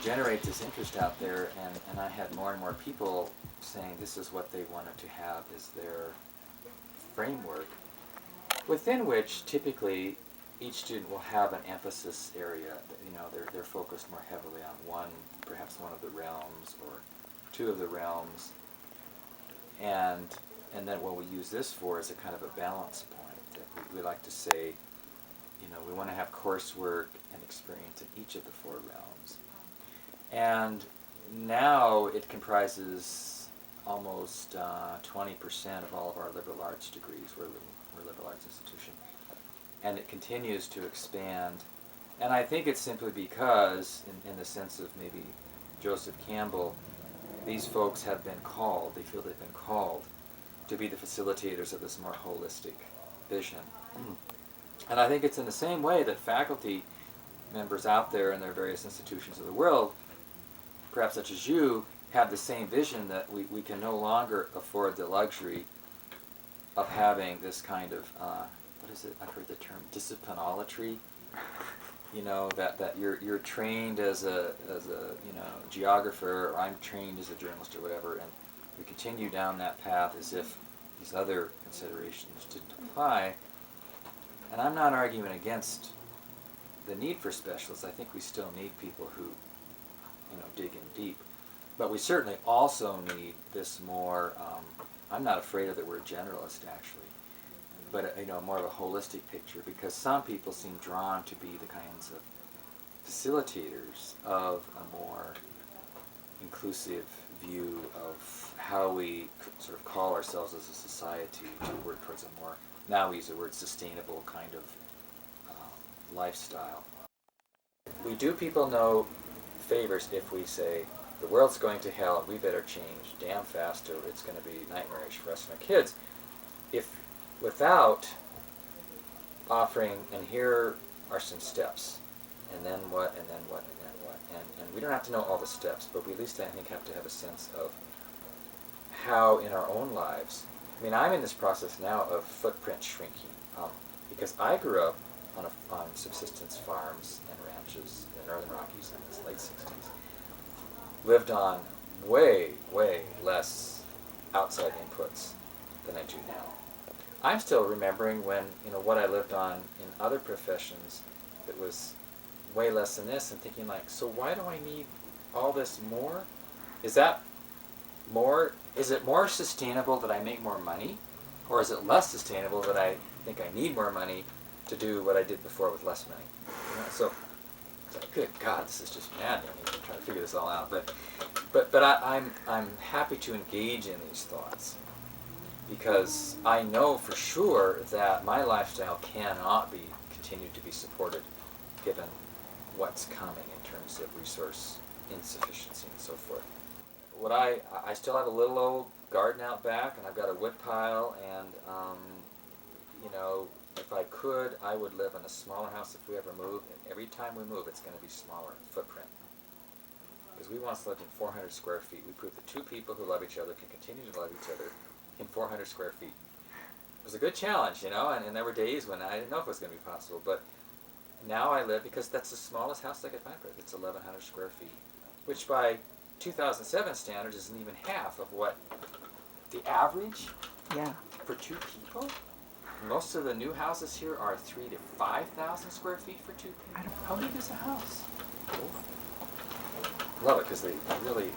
generate this interest out there, and I had more and more people saying this is what they wanted to have as their framework, within which typically each student will have an emphasis area. They're focused more heavily on perhaps one of the realms or two of the realms, and then what we use this for is a kind of a balance point. That we like to say, we want to have coursework and experience in each of the four realms. And now it comprises almost 20% of all of our liberal arts degrees. We're a liberal arts institution. And it continues to expand. And I think it's simply because, in the sense of maybe Joseph Campbell, these folks have been called, they feel they've been called to be the facilitators of this more holistic vision. And I think it's in the same way that faculty members out there in their various institutions of the world, perhaps such as you, have the same vision that we can no longer afford the luxury of having this kind of, what is it, I've heard the term disciplinolatry, that you're trained as a geographer, or I'm trained as a journalist or whatever, and we continue down that path as if these other considerations didn't apply. And I'm not arguing against the need for specialists. I think we still need people who, dig in deep. But we certainly also need this more, I'm not afraid of the word generalist actually, but more of a holistic picture, because some people seem drawn to be the kinds of facilitators of a more inclusive view of how we sort of call ourselves as a society to work towards a more, now we use the word sustainable kind of lifestyle. We do people no favors if we say the world's going to hell and we better change damn fast or it's going to be nightmarish for us and our kids, if without offering, and here are some steps, and then what, and then what, and then what, and we don't have to know all the steps, but we at least I think have to have a sense of how in our own lives. I mean, I'm in this process now of footprint shrinking, because I grew up on subsistence farms and ranches in the Northern Rockies in the late 60s. Lived on way, way less outside inputs than I do now. I'm still remembering when, what I lived on in other professions that was way less than this, and thinking like, so why do I need all this more? Is that more, is it more sustainable that I make more money? Or is it less sustainable that I think I need more money to do what I did before with less money? So good God, this is just maddening. I'm trying to figure this all out. But I'm happy to engage in these thoughts, because I know for sure that my lifestyle cannot be continued to be supported given what's coming in terms of resource insufficiency and so forth. I still have a little old garden out back, and I've got a wood pile, and if I could, I would live in a smaller house if we ever move, and every time we move it's going to be smaller footprint. Because we once lived in 400 square feet. We proved that two people who love each other can continue to love each other in 400 square feet. It was a good challenge, and there were days when I didn't know if it was going to be possible, but now I live, because that's the smallest house I could find, it's 1,100 square feet, which by 2007 standards isn't even half of what the average for two people. Most of the new houses here are 3,000 to 5,000 square feet for two people. How big is a house? Love it, because they really